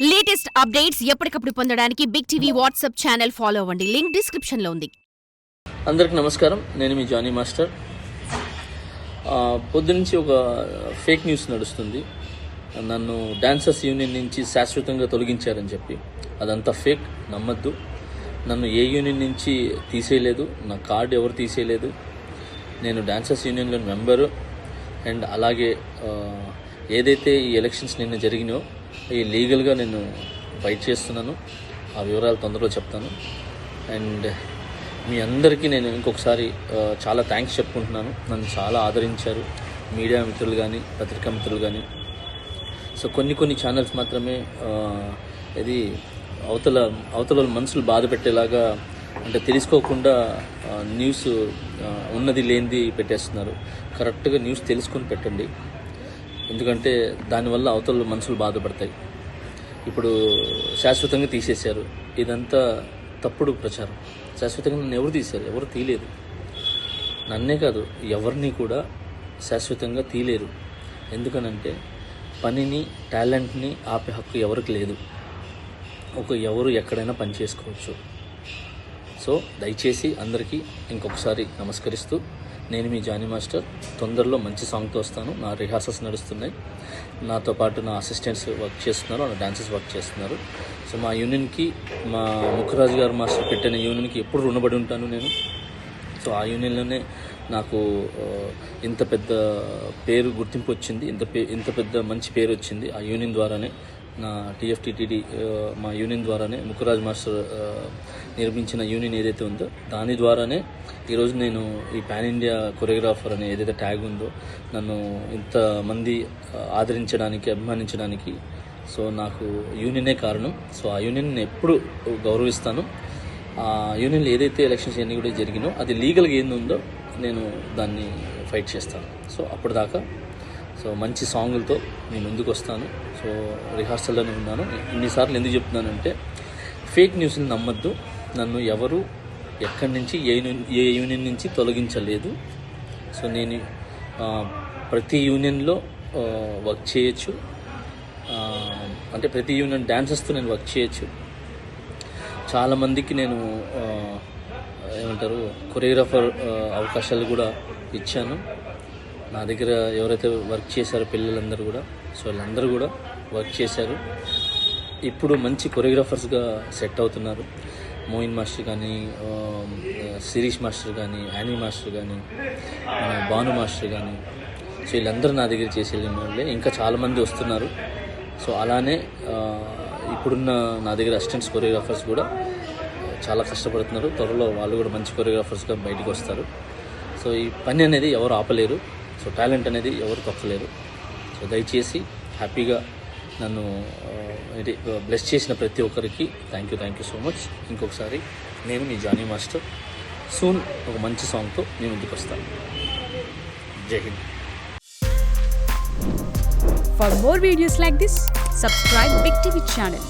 Latest updates ఎప్పటికప్పుడు పొందడానికి big TV WhatsApp channel follow అవ్వండి. లింక్ డిస్క్రిప్షన్ లో ఉంది. అందరికి నమస్కారం. నేను మీ జానీ మాస్టర్. పొద్దునుంచి ఒక ఫేక్ న్యూస్ నడుస్తుంది. నన్ను డాన్సర్స్ యూనియన్ నుంచి శాశ్వతంగా తొలగించారని చెప్పి. అదంతా ఫేక్, నమ్మద్దు. నన్ను ఏ యూనియన్ నుంచి తీసేయలేదు, నా కార్డు ఎవరు తీసేయలేదు. నేను డాన్సర్స్ యూనియన్లో మెంబరు. అండ్ అలాగే ఏదైతే ఈ ఎలక్షన్స్ నిన్న జరిగినాయో ఈ లీగల్గా నేను ఫైట్ చేస్తున్నాను. ఆ వివరాలు తొందరలో చెప్తాను. అండ్ మీ అందరికీ నేను ఇంకొకసారి చాలా థ్యాంక్స్ చెప్పుకుంటున్నాను. నన్ను చాలా ఆదరించారు మీడియా మిత్రులు కానీ, పత్రికా మిత్రులు కానీ. సో కొన్ని ఛానల్స్ మాత్రమే ఇది అవతల మనసులు బాధ పెట్టేలాగా, అంటే తెలుసుకోకుండా న్యూస్ ఉన్నది లేనిది పెట్టేస్తున్నారు. కరెక్ట్గా న్యూస్ తెలుసుకొని పెట్టండి. ఎందుకంటే దానివల్ల అవతల మనసులు బాధపడతాయి. ఇప్పుడు శాశ్వతంగా తీసేశారు, ఇదంతా తప్పుడు ప్రచారం. శాశ్వతంగా నన్ను ఎవరు తీశారు? ఎవరు తీయలేదు. నన్నే కాదు, ఎవరిని కూడా శాశ్వతంగా తీయలేరు. ఎందుకనంటే పనిని, టాలెంట్ని ఆపే హక్కు ఎవరికి లేదు. ఎవరు ఎక్కడైనా పని చేసుకోవచ్చు. సో దయచేసి అందరికీ ఇంకొకసారి నమస్కరిస్తూ, నేను మీ జానీ మాస్టర్. తొందరలో మంచి సాంగ్తో వస్తాను. నా రిహార్సల్స్ నడుస్తున్నాయి. నాతో పాటు నా అసిస్టెంట్స్ వర్క్ చేస్తున్నారు, నా డాన్సర్స్ వర్క్ చేస్తున్నారు. సో మా యూనియన్కి, మా ముఖరాజు గారు మాస్టర్ పెట్టిన యూనియన్కి ఎప్పుడు రుణపడి ఉంటాను నేను. సో ఆ యూనియన్లోనే నాకు ఇంత పెద్ద పేరు, గుర్తింపు వచ్చింది. ఇంత పెద్ద మంచి పేరు వచ్చింది ఆ యూనియన్ ద్వారానే. నా టీఎఫ్టీటీడీ మా యూనియన్ ద్వారానే, ముఖరాజ్ మాస్టర్ నిర్మించిన యూనియన్ ఏదైతే ఉందో దాని ద్వారానే ఈరోజు నేను ఈ పాన్ ఇండియా కొరియోగ్రాఫర్ అనే ఏదైతే ట్యాగ్ ఉందో నన్ను ఇంతమంది ఆదరించడానికి, అభిమానించడానికి సో నాకు యూనియనే కారణం. సో ఆ యూనియన్ నేను ఎప్పుడు గౌరవిస్తాను. ఆ యూనియన్లో ఏదైతే ఎలక్షన్స్ అన్నీ కూడా జరిగినో అది లీగల్గా ఏందుందో నేను దాన్ని ఫైట్ చేస్తాను. సో అప్పటిదాకా సో మంచి సాంగులతో నేను ముందుకు వస్తాను. సో రిహార్సల్లోనే ఉన్నాను. ఇన్నిసార్లు ఎందుకు చెప్తున్నానంటే ఫేక్ న్యూస్ని నమ్మద్దు. నన్ను ఎవరు ఎక్కడి నుంచి ఏ యూనియన్ నుంచి తొలగించలేదు. సో నేను ప్రతి యూనియన్లో వర్క్ చేయొచ్చు. అంటే ప్రతి యూనియన్ డాన్సర్స్తో నేను వర్క్ చేయొచ్చు. చాలామందికి నేను కొరియోగ్రాఫర్ అవకాశాలు కూడా ఇచ్చాను. నా దగ్గర ఎవరైతే వర్క్ చేశారో పిల్లలందరూ కూడా, సో వాళ్ళందరూ కూడా వర్క్ చేశారు. ఇప్పుడు మంచి కొరియోగ్రాఫర్స్గా సెట్ అవుతున్నారు. మోయిన్ మాస్టర్ కానీ, శిరీష్ మాస్టర్ కానీ, యానీ మాస్టర్ కానీ, భాను మాస్టర్ కానీ, సో వీళ్ళందరూ నా దగ్గర చేసి వెళ్ళిన వాళ్ళే. ఇంకా చాలామంది వస్తున్నారు. సో అలానే ఇప్పుడున్న నా దగ్గర అసిస్టెంట్స్ కొరియోగ్రాఫర్స్ కూడా చాలా కష్టపడుతున్నారు. త్వరలో వాళ్ళు కూడా మంచి కొరియోగ్రాఫర్స్గా బయటకు వస్తారు. సో ఈ పని అనేది ఎవరు ఆపలేరు. సో టాలెంట్ అనేది ఎవరు తొక్కలేరు. సో దయచేసి హ్యాపీగా నన్ను బ్లెస్ చేసిన ప్రతి ఒక్కరికి థ్యాంక్ యూ సో మచ్. ఇంకొకసారి నేను మీ జానీ మాస్టర్. సూన్ ఒక మంచి సాంగ్తో నేను ముందుకు వస్తాను. జై Hind. For more videos like this, subscribe Big TV channel.